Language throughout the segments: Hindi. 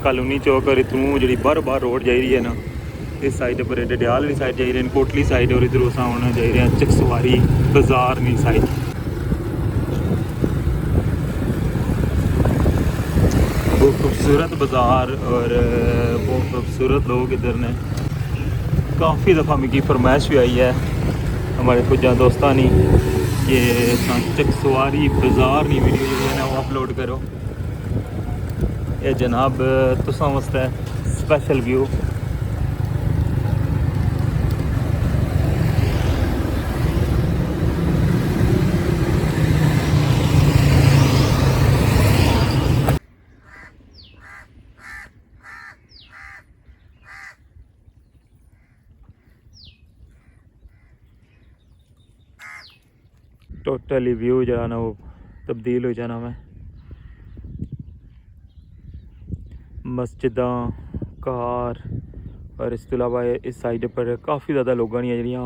कालोनी चौक और इतनू जी बार बार रोड जा रही है ना, इस साइड पर डडियाल वाली साइड जा रहे हैं, कोटली साइड और इधर अस आना जा रहे हैं चकसवारी बाजार नी साइड। बहुत खूबसूरत बाज़ार और बहुत खूबसूरत लोग इधर ने। काफ़ी दफ़ा मेरी फरमाइश भी आई है हमारे कुछ दोस्तों ने कि चकसवारी बाज़ार नी वीडियो जो है ना वो अपलोड करो। ये जनाब तुसां वास्ते स्पेशल व्यू। टोटली व्यू जो है ना वो तब्दील हो जाना। मैं मस्जिदा कार और इस तो अलावा इस साइड पर काफ़ी ज़्यादा लोगों ने जड़ियाँ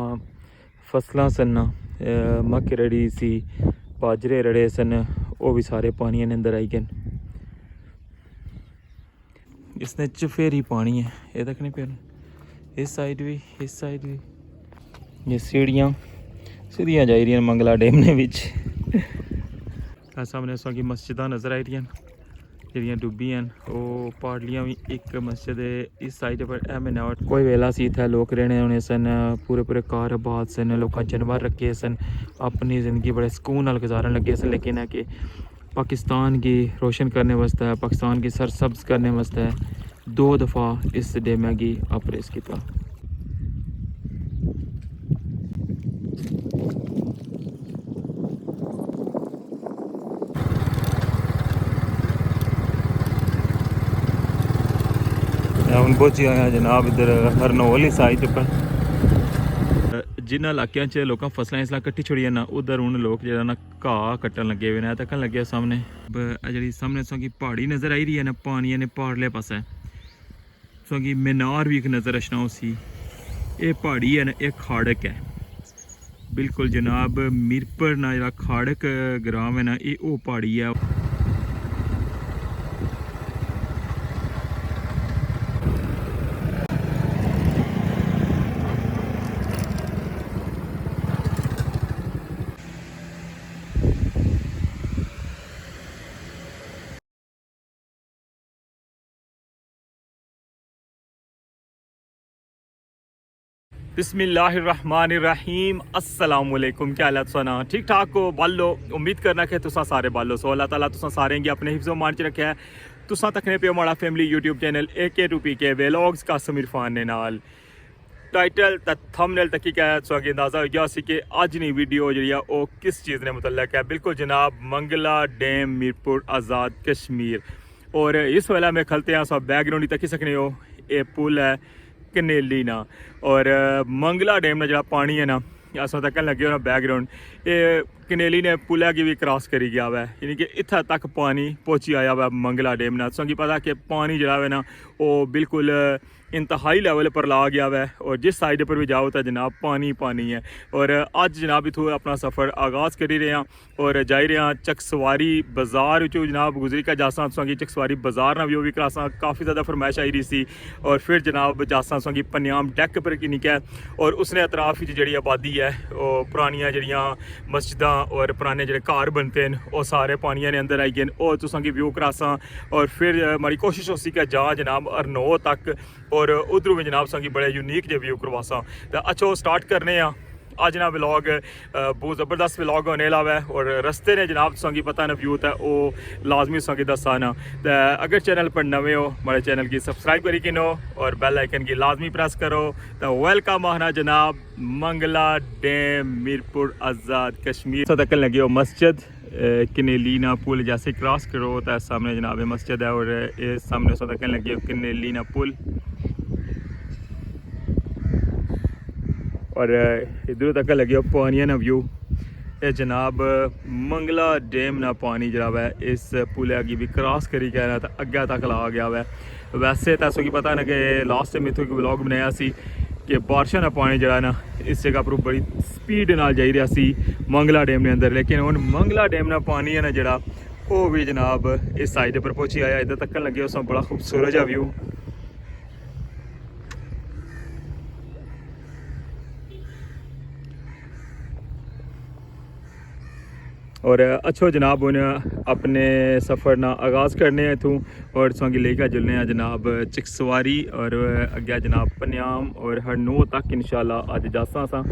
फसलां सन मक्क रड़ी सी, बाजरे रड़े सन, वो भी सारे पानी ने अंदर आई गए। इसने चफेरी पानी है ये तक नहीं पे, इस साइड भी ये सीढ़ियाँ सीधियाँ जा रही मंगला डैम ने विच। सामने इस की मस्जिदां नज़र आई रही जड़ियाँ डुबी हैं, वो पाड़लियाँ भी एक मस्जिद है इस साइड पर। मैंने कोई वेला सी इतना लोग रहने होने सन, पूरे पूरे कारोबार सन, लोग जानवर रखे सन, अपनी ज़िंदगी बड़े सुकून नाल गुजारन लगे सन। लेकिन है कि पाकिस्तान की रोशन करने वास्ते, पाकिस्तान की सरसब्ज करने वास्ते 2 दफ़ा इस डैम की ऑपरेस किया। हम पहुंचे आए हैं जनाब इधर हरनोली साइड पर। जिन्होंने इलाकों च लोग फसलें इसलिए कट्टी छोड़ी ना, उधर हूँ लोग जो ना घाह कट्टन लगे हुए हैं। तकन लगे सामने जी सामने सो पहाड़ी नज़र आई रही है ना, पानी ने पारले पासे सो मीनार भी एक नज़र अचना उसी। ये पहाड़ी है ना, एक खाड़क है बिल्कुल जनाब। मीरपुर ना जो खाड़क ग्राम है ना, ये वो पहाड़ी है। बिस्मिल्लाहिर्रहमानिर्रहीम, अस्सलामुअलैकुम। क्या हालत सुना, ठीक ठाक हो बालो? उम्मीद करना कि तुसा सारे बालो सो। अल्लाह ताला तुसा सारे गी अपने हिफ्ज़ो मान च रखे है। तुसा तकने पे हमारा family YouTube channel AK2PK vlogs Qasim Irfan ने नाल टाइटल ते थंबनेल तक ही क्या सो अंदाज़ा हो गया सी कि अज नी वीडियो जी वो किस चीज़ ने मुतल्लक है। बिल्कुल जनाब मंगला डैम मीरपुर आज़ाद कश्मीर। और इस वेला में खलते हैं सब बैकग्राउंड ही तकी सकने हो, ये पुल है कनेली ना, और मंगला डैम ना जो पानी है ना अस तकन लगे हो ना बैकग्राउंड, ये कनेली ने पुल की भी क्रॉस करी गया हुआ है, यानी कि इतना तक पानी पहुँची आया हुआ मंगला डैम ना। तुसें पता कि पानी जो है ना वो बिल्कुल इंतहाई लेवल पर ला गया हुआ है, और जिस साइड पर भी जाओ तो जनाब पानी पानी है। और अज जनाब इतों अपना सफ़र आगाज़ करी रहे हैं और जा रहे हैं चकसवारी बाज़ार चो जनाब गुजरी का जासा तुसें चकसवारी बाज़ार ना व्यू भी करासा। काफ़ी ज़्यादा फरमाइश आई रही सी, और फिर जनाब जासा तुसें पन्याम डैक पर की निकल, और उसने अतराफ जी आबादी है वो पुरानियां जड़ियाँ मस्जिदां और पुराने जो घर बनते हैं वो सारे पानिया ने अंदर आई गए, और तुसें व्यू करासा। और फिर हमारी कोशिश हो सी कि जा जनाब हरनोह तक, और उधरों भी जनाब संगी बड़े यूनीक जो व्यू करवासा। तो अच्छा स्टार्ट करने अज ना व्लॉग बहुत ज़बरदस्त व्लॉग होने वाला है, और रस्ते ने जनाब संगी पता ना व्यू है वो लाजमी संगी दसा ना। तो अगर चैनल पर नवे हो हमारे चैनल की सब्सक्राइब करी किनो और बेल आइकन की लाजमी प्रेस करो। तो वेलकम आना जनाब मंगला डैम मीरपुर आज़ाद कश्मीर। तो तक लगे हो मस्जिद कनेली ना पुल, जैसे क्रॉस करो तो सामने जनाब मस्जिद है, और ये सामने सो तक लगे हो कनेली ना पुल। और इधर तक लगे हो पानी ना व्यू, ये जनाब मंगला डैम ना पानी जरा है इस पुल की भी क्रॉस करी गया तो अगे तक ला गया है। वैसे तो असो की पता ना कि लास्ट टाइम इतों एक व्लॉग बनाया सी कि बारिशा का पानी जरा ना इस जगह पर बड़ी स्पीड नाल जा रहा सी मंगला डैम के अंदर। लेकिन हुण मंगला डैम का पानी है ना जरा वो भी जनाब इस साइड पर पहुंची आया, इधर तक लगे उस बड़ा खूबसूरत जा व्यू। और अच्छो जनाब उन अपने सफ़र ना आगाज़ करने हैं तू और संगी लेकर जुलने हैं जनाब चिकसवारी और अगे जनाब पन्याम और हरनू तक इंशाल्लाह अज जासा सा।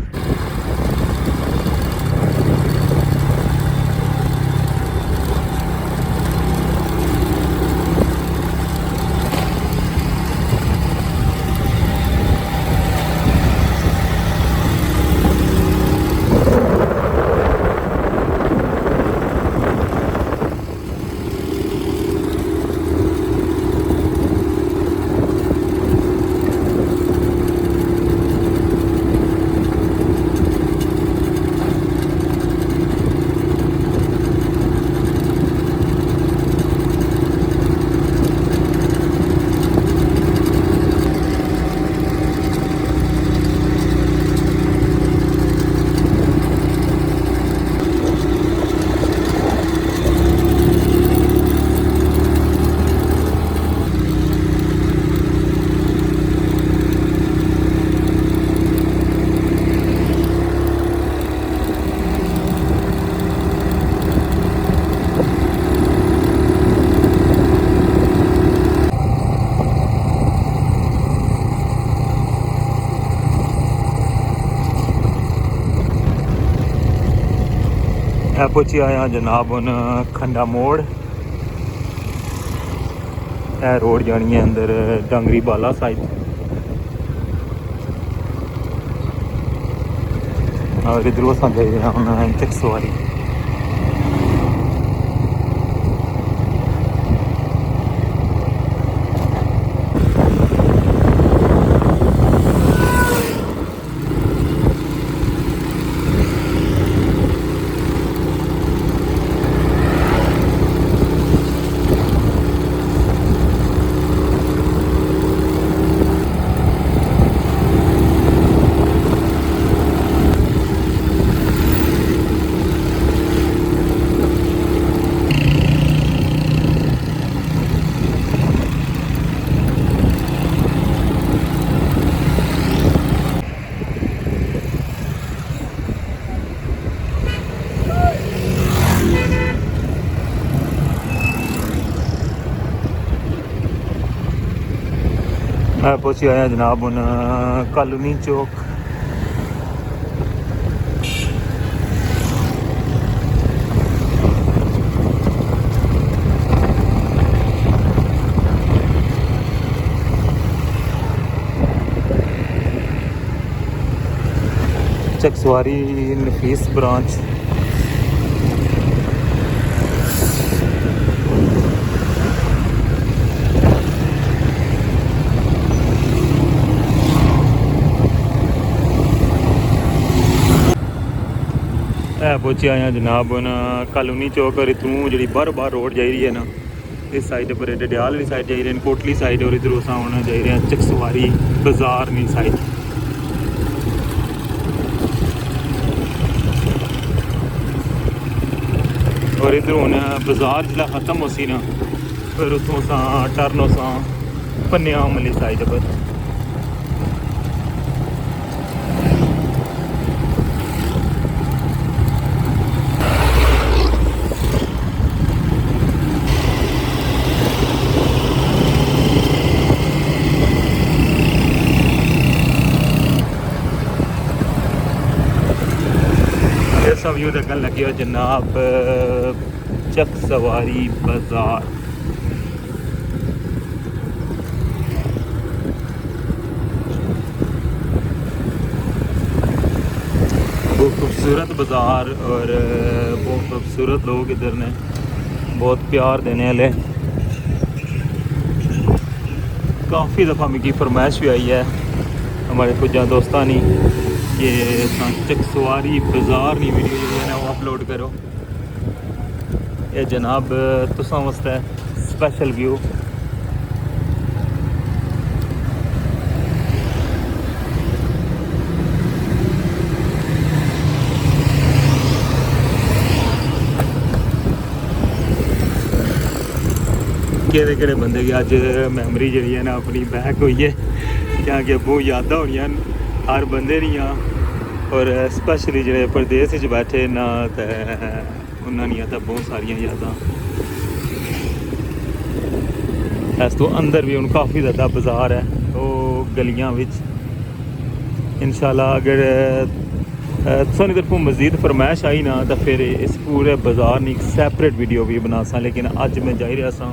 पहुंची आया जनाब उन खंडा मोड़, यह रोड जानी है अंदर डांगरी बाला साइड और इधरों अस गए हम चिकसवारी। पहुंची आया जनाब उन कॉलोनी चौक। चिकसवारी नफीस ब्रांच। पहुंचे आए जनाब उन कॉलोनी चौक और इतों जी बार बार रोड जा रही है ना, इस साइड पर डडियाल वाली साइड जा रहे हैं, कोटली साइड और इधरों अस हूँ जा रहे हैं चिकसवारी बाजार नी साइड। और इधर हूँ बाजार जिला खत्म हो सी ना, फिर उतों अस टर्न अस पन्याम वाली साइड पर। सब व्यू देखने लगे हो जनाब चिकसवारी बाजार। बहुत खूबसूरत बाजार और बहुत खूबसूरत लोग इधर ने, बहुत प्यार देने वाले। काफ़ी दफ़ा मेरी फरमाइश भी आई है हमारे कुछ दोस्तों ने कि चिकसवारी बाजार नी वीडियो जो है ना वो अपलोड करो। ये जनाब तुसा वास्ते स्पेशल व्यू। केड़े बंदे की अज मैमरी जी है ना अपनी बैक हुई है क्या कि बहुत यादां होनियां हर बंदे दियां और स्पैशली जो परदेस बैठे ना तो उन्होंने तो बहुत सारिया यादां। इस तो अंदर भी हूँ काफ़ी ज़्यादा बाज़ार है वो गलियां इंशाल्लाह अगर सानू तरफों मज़ीद फरमाइश आई ना तो फिर इस पूरे बाज़ार ने एक सैपरेट वीडियो भी बना सा लेकिन अज मैं जा रहा सा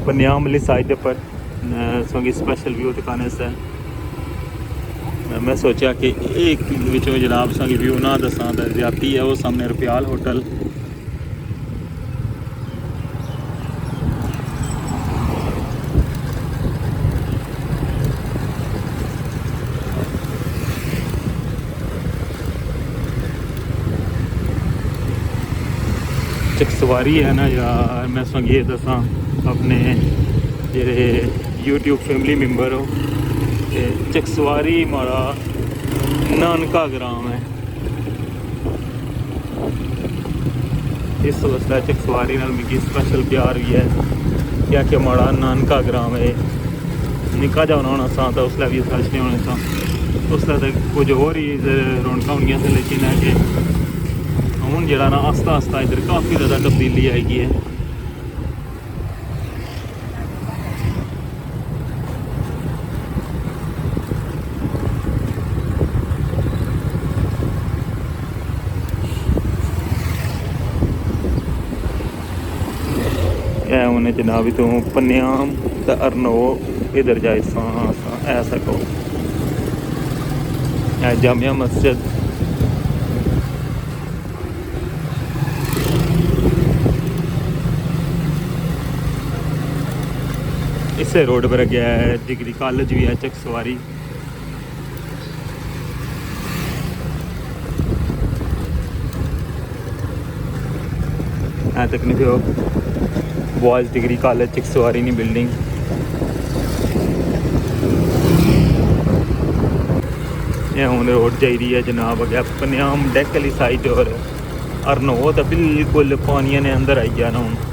बनियाम वाली साइड पर संगी स्पेशल व्यू दिखाने से मैं सोचा कि एक विचों जनाब संगी व्यू ना दसा तो ज्यादा है वो सामने रुपयाल होटल चकसवारी है ना यार मैं संगे दसा अपने जेरे यूट्यूब फैमिली मेंबर हो चकसवारी हमारा नानका ग्राम है इस वास्ते चकसवारी नाल मिगी स्पेशल प्यार भी है क्या कि हमारा नानका ग्राम है निक्का जा होना सा तो उसलै भी सच नहीं होने सा उसलै तो कुछ होर ही रौनक होनियां सी लेकिन है कि हूँ जरा ना आस्ता आस्ता इधर काफ़ी ज़्यादा तब्दीली आएगी है उन्हें जनाब तो पन्याम तो अरनो इधर जाए ऐसा कहो जामिया मस्जिद इस रोड पर गया है डिग्री कॉलेज भी है चकसवारी तक नहीं थो बॉयज़ डिग्री कॉलेज चकसवारी नहीं बिल्डिंग ये हूँ रोड जा रही है जनाब अगर पन्याम डेक वाली साइड और अरनो तो बिल्कुल पानिया ने अंदर आई गया ना हूँ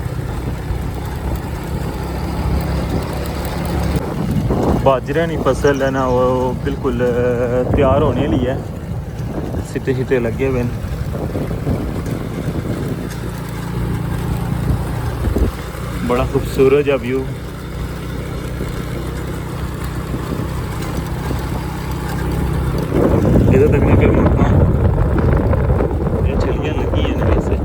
बाजरे की फसल है ना वो बिल्कुल तैयार होने वाली है सिट्टे शिट्टे लगे हुए हैं बड़ा खूबसूरत है व्यू इधर तक नहीं पे मकान ये छलियां लगी है ना वैसे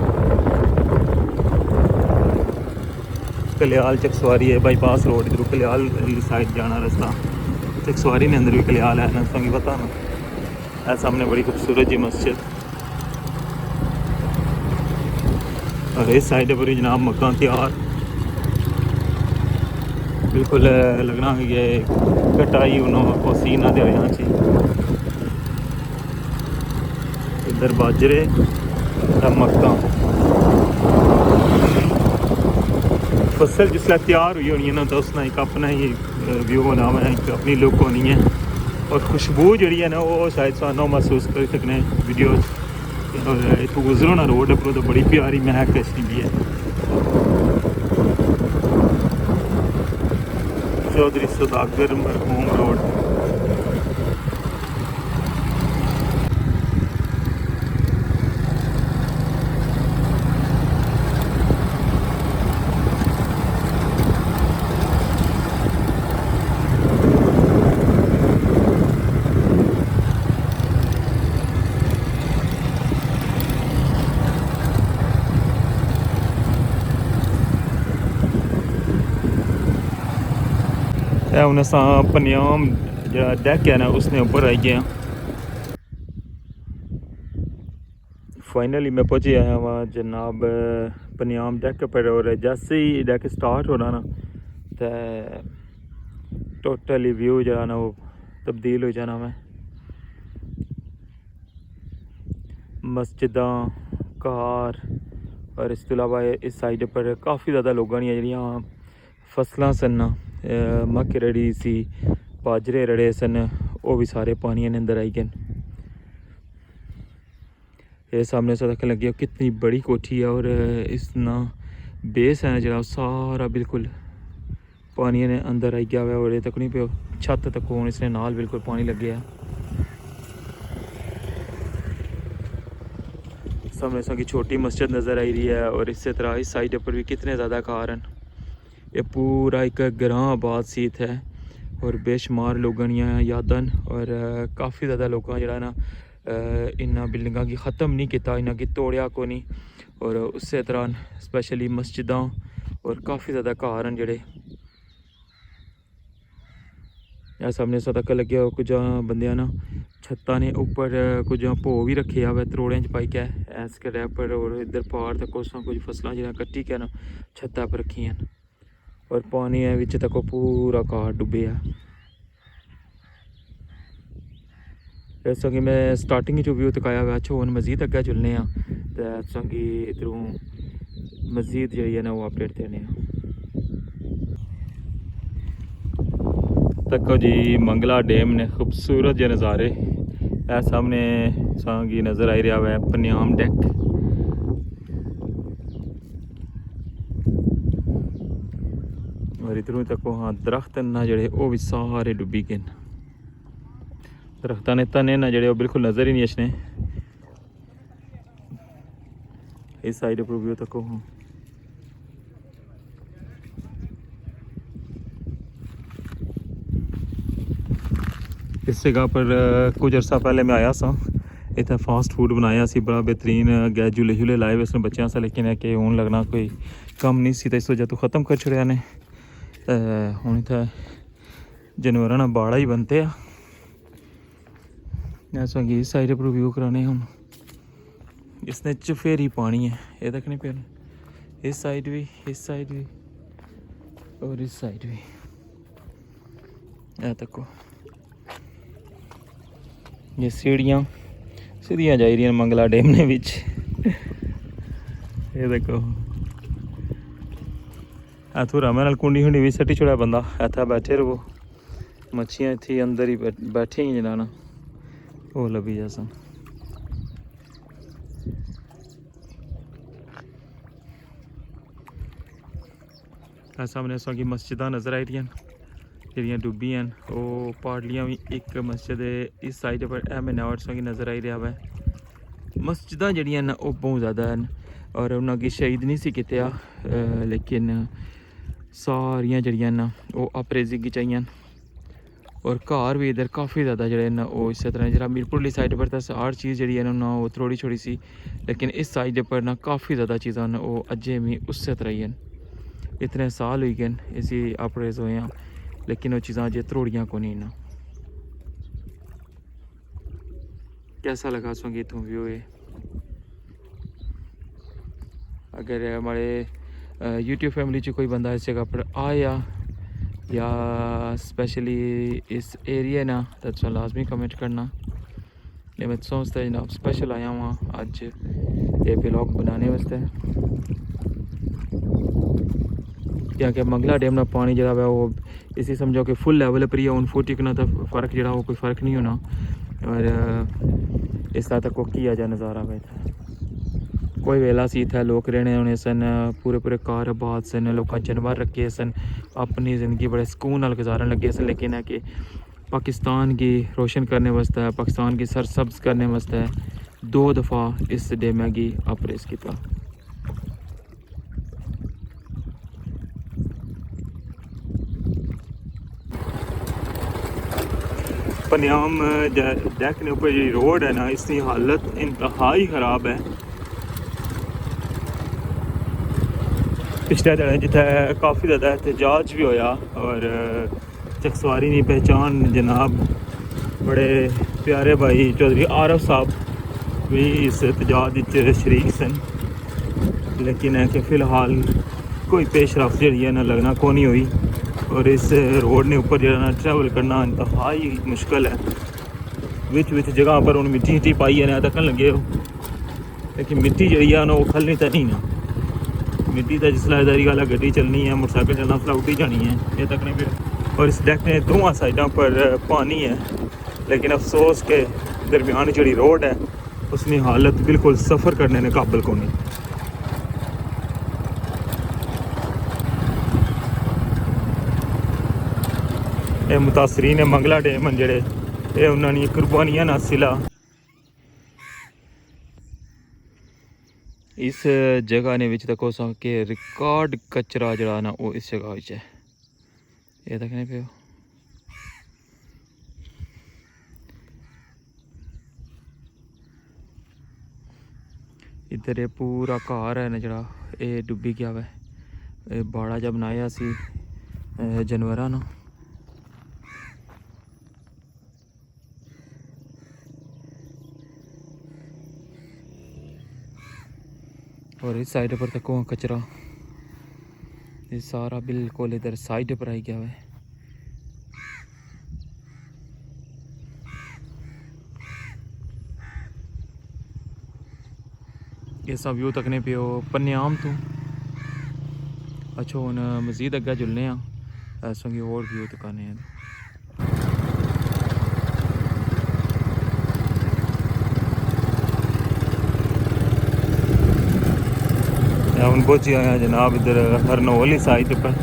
कलियाल चकसवारी है बाईपास रोड इधर कलियाल साइड जाना रास्ता चकसवारी ने अंदर भी कलियाल है ना संगी पता ना है सामने बड़ी खूबसूरत जी मस्जिद और इस साइड पर जनाब मकान तैयार बिल्कुल लगना ये कटाई उन्होंने पसीना दे रहा सी इधर बाजरे मक्का फसल जिसलै तैयार हुई होनी है ना तो उसने एक अपना ही व्यू होना है एक अपनी लुक होनी है और खुशबू जी है ना वो शायद सानू महसूस कर सकने वीडियो और इतों गुजरो ना रोड पर तो बड़ी प्यारी महक भी है चौधरी सौदागर मरहूम रोड हूँ अस पन्याम जो डेक है ना उसने ऊपर आई गया फाइनली मैं पहुँच आया वहाँ जनाब पन्याम डेक पर और जैसे ही डेक स्टार्ट होना ना तो टोटली व्यू जो ना वो तब्दील हो जाना मैं मस्जिदा कार और इस अलावा इस साइड पर काफ़ी ज़्यादा लोगों ने जड़ियाँ फसलां सन मक्क रड़ी सी बाजरे रड़े सन वो भी सारे पानी ने अंदर आई गए ये सामने से देख लगे कितनी बड़ी कोठी है और इस ना बेस है जो सारा बिल्कुल पानी ने अंदर आई गया हुआ और तक नहीं पे छत तक हूँ इसने नाल बिल्कुल पानी लगे है। सामने सा की छोटी मस्जिद नज़र आई रही है और इसी तरह इस साइड पर भी कितने ज़्यादा कार हैं। ये पूरा एक ग्रां आबाद सीत है और बेशुमार लोगों यादन और काफ़ी ज़्यादा लोगों जरा ना इन्होंने बिल्डिंग की ख़त्म नहीं किया, इन्हों की तोड़िया को नहीं। और उस तरह स्पैशली मस्जिद और काफ़ी ज़्यादा घर हैं जोड़े सामने सा तक लगे हो। कुछ बंद ना छत्ता ने उपर कुछ भो भी रखे हुए त्रोड़िया च पाई के ऐस के रैपर और इधर पहाड़ तक कुछ फसलों जो कट्टी के ना छत्ता पर रखी हैं और पानी है विच तक पूरा घर डुबे है। इस कि मैं स्टार्टिंग जो व्यू दिखाया हुआ अच्छा हूँ मजीद अगर चलने तो कि इधरों मजीद जी है ना वो अपडेट देने तको जी। मंगला डैम ने खूबसूरत जो नज़ारे है सामने की नज़र आई रहा है पनियाम डेक और इधरों तक हाँ दरख्त ना जड़े वो भी सारे डुबी गए। दरख्त ने तने ना जड़े वो बिल्कुल नज़र ही नहीं अच्छे। इस साइड पर व्यू तक हाँ इस जगह पर कुछ अर्सा पहले मैं आया सा इतना फास्ट फूड बनाया सी बड़ा बेहतरीन गैस झूले झूले लाए हुए बच्चों से लेकिन है कि हूँ लगना कोई कम नहीं सी तो इस वजह तो ख़त्म कर छड़िया ने। हूँ इतना जानवर ना बाड़ा ही बनते हैं ऐसा कि इस साइड पर व्यू कराने हूँ इसने चफेरी पानी है ये तक नहीं पे इस साइड भी और इस साइड भी तको ये सीढ़ियाँ सीधियाँ जा रही मंगला डैम ने विच ये देखो इतों राम नाल कुंडी हुंडी भी सटी छुड़ा बंदा इतना बैठे रहो मच्छियाँ इतनी अंदर ही बैठे ही जनाना वो लभी जैसा। सामने उस की मस्जिदा नज़र आई रही जड़ियाँ डुबी हैं वो पार्लियाँ भी एक मस्जिद इस साइड पर मैंने और की नज़र आई रहा है। मस्जिदा जड़ियाँ ना वो बहुत ज़्यादा हैं और उन्होंने शहीद नहीं सी किया लेकिन सारिया जड़ियाँ ना वो अपरेजिंग की चाहिए और घर भी इधर काफ़ी ज़्यादा जड़े ना वो इस तरह जरा मीरपुरली साइड पर तो हर चीज़ जी है ना वो थोड़ी छोड़ी सी लेकिन इस साइड पर ना काफ़ी ज़्यादा चीज़ा ना वो अजे भी उस तरह ही हैं। इतने साल हुई गए इसी अपरेज हुए हैं लेकिन वो चीज़ा अजे त्रोड़ियाँ को नहीं ना। कैसा लगा सोंगी तुम व्यू है? अगर हमारे YouTube फैमिली च कोई बंदा इस जगह पर आया या स्पेशली इस एरिया ना तो लाजमी कमेंट करना। ये मैं सोचता है जनाब स्पेशल आया वहाँ आज ये ब्लॉग बनाने वास्ते क्योंकि मंगला डैम ना पानी जरा है वो इसी समझो कि फुल लेवल पर ही है। 1 फुट टिकना तो फ़र्क जरा वो कोई फ़र्क नहीं होना और इस तरह तक किया जा नज़ारा में कोई वेला सी था लोग रहने होने सन पूरे पूरे कारोबार सन लोग जानवर रखे सन अपनी ज़िंदगी बड़े सुकून नाल गुजारन लगे सन लेकिन है कि पाकिस्तान की रोशन करने वास्ते पाकिस्तान की सरसब्ज करने वास्ते 2 दफ़ा इस डैम की अपरेज किया। पनियाम डेक के ऊपर जी रोड है ना इसकी हालत इंतहाई ख़राब है। पिछले दिन जिथे काफ़ी ज़्यादा एहतजाज भी होया और चकसवारी नहीं पहचान जनाब बड़े प्यारे भाई चौधरी आरफ साहब भी इस एहतजाज शरीक सन लेकिन है कि फ़िलहाल कोई पेशरफ जी है ना लगना को नहीं हुई और इस रोड ने ऊपर जो ट्रैवल करना इंतहाई मुश्किल है। विच जगह पर उन्हें मिट्टी पाई है ना तकन लगे हो लेकिन मिट्टी जी है ना वो खलनी तो नहीं ना मिट्टी तो जिसला इधर गल गड्डी चलनी है मोटरसाइकिल चलना उसला उठी जानी है ये तक नहीं। और इस डेक ने दोवां साइडों पर पानी है लेकिन अफसोस के दरमियान जी रोड है उसकी हालत बिल्कुल सफ़र करने ने काबिल को नहीं। साढ़े मुतासरीन मंगला डैम जेड़े ये उन्होंने कुर्बानियां ना सिला इस जगह ने विच देखो कि रिकॉर्ड कचरा जड़ा ना वो इस जगह विच है ये देखने पे हो इधर ये पूरा घर है ना जड़ा ये डुबी गया हुआ है बाड़ा जब बनाया सी जानवरां ना और इस साइड पर तक कचरा ये सारा बिल्कुल इधर साइड पर आई गया है ये सब व्यू तकने पे पन्याम तो अच्छा हूँ मजीद अग्गे जुलने ऐसों की और व्यू तकाने हैं हम पहुँचे आए जनाब इधर हरनोली साइड पर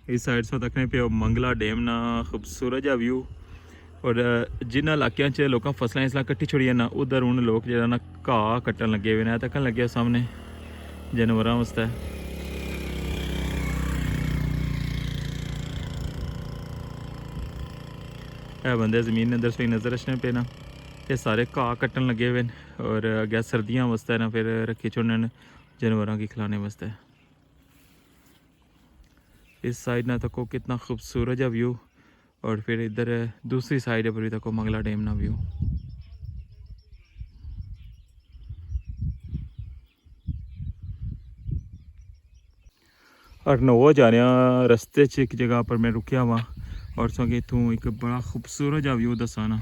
इस साइड से तकने पे मंगला डैम ना खूबसूरत जा व्यू और जिन्होंने इलाकों च लोग फसलें इसलिए कट्टी छोड़ी ना उधर हूँ लोग जो ना घाह कट्टन लगे हुए हैं तकन लगे सामने जानवरों वास्ते बंदे ज़मीन अंदर सोई नज़र रखने पे ना ये सारे घाह कट्टन लगे हुए हैं और अग्गें सर्दियों वास्ते ना फिर रखी छोड़न जानवरों की खिलाने वास्ते इस साइड ना तको कितना खूबसूरत है व्यू और फिर इधर दूसरी साइड पर भी तको मंगला डैम ना व्यू और नवो जा रहा रस्ते च एक जगह पर मैं रुकिया हुआ और सो कि इतों एक बड़ा खूबसूरत जा व्यू दसा ना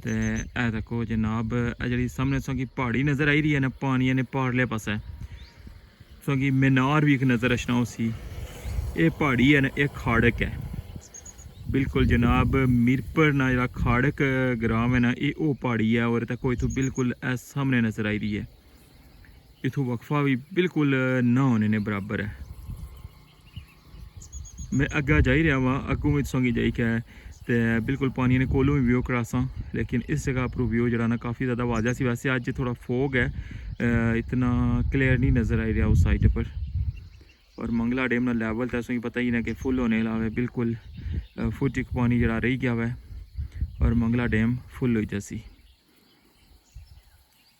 तो यह देखो जनाब जी सामने सो कि पहाड़ी नज़र आई रही है ना पानी ने पारले पासे सो कि मीनार भी एक नज़र रचना उसी ये पहाड़ी है ना एक खाड़क है बिल्कुल जनाब मीरपुर ना जरा खाड़क ग्राम है ना ये वो पहाड़ी है और तक इतों बिल्कुल सामने नज़र आई रही है इतों वक्फा भी बिल्कुल ना होने ने बराबर है मैं अग्गा जा ही रहा वहाँ अगों में सोंगी जाई क्या है तो बिल्कुल पानी ने कोलों भी व्यू करासा लेकिन इस जगह पर व्यू जरा ना काफ़ी ज़्यादा वाजा सी वैसे अज थोड़ा फोग है इतना क्लियर नहीं नज़र आ रहा उस साइड पर और मंगला डैम ना लैवल तो असों पता ही ना कि फुल होने लगा है बिल्कुल फुट एक पानी जरा रही गया है और मंगला डैम फुल हो जैसी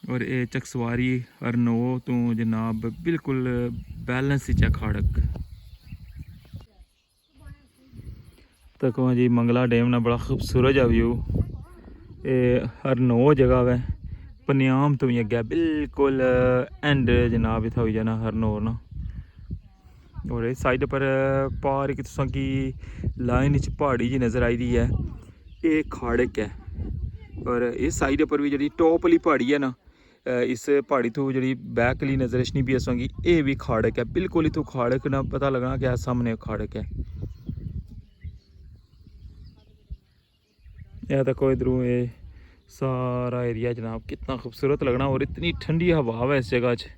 और ये चकसवारी और नो तो जनाब बिल्कुल बैलेंस ही खाड़क तक जी मंगला डैम ना बड़ा खूबसूरत है व्यू ये हर नो जगह है पन्याम तो भी अग्गे बिल्कुल एंड जनाब इतना हो जाना हर नो ना और इस साइड पर पार एक तुसा की लाइन च पहाड़ी जी नज़र आई रही है ये खाड़क है और इस साइड पर भी जी टॉप वाली पहाड़ी है ना इस पहाड़ी तो जी बैक ली नज़र रचनी भी असों की ये भी खाड़क है बिल्कुल इतों खाड़क ना पता लगना कि सामने खाड़क है यह देखो इधरों ये सारा एरिया जनाब कितना खूबसूरत लगना और इतनी ठंडी हवा है इस जगह च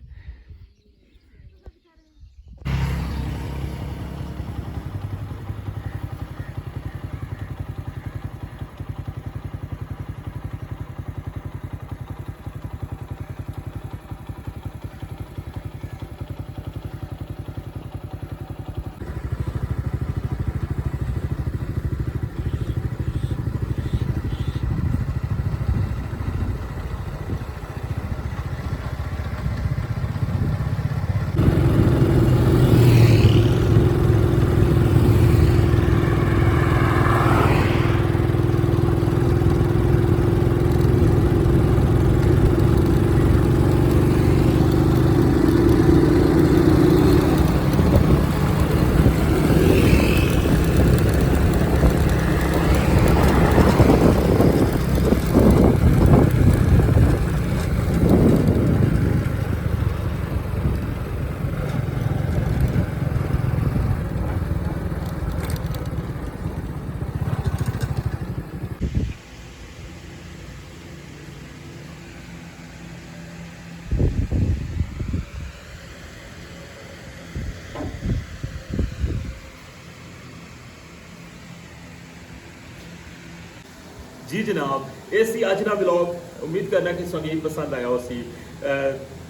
जी जनाब, ये सी अज का ब्लॉग। उम्मीद करना कि तुसें पसंद आया उसी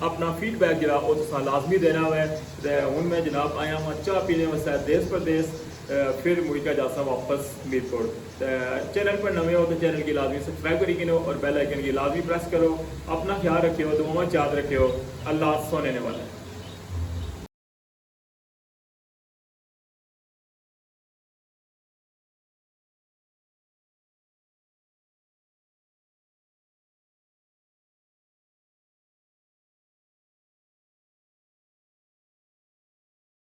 अपना फीडबैक जो वो तुसें लाजमी देना है। हूँ मैं जनाब आया वहाँ चाह पीने वास्ते देश प्रदेश, फिर मुझे जासा वापस मीरपुर। चैनल पर नवे हो तो चैनल की लाजमी सब्सक्राइब करी गिनो और बेल आइकन की लाजमी प्रेस करो। अपना ख्याल रखियो, दुआओं याद रखियो। अल्लाह सोने वाला है।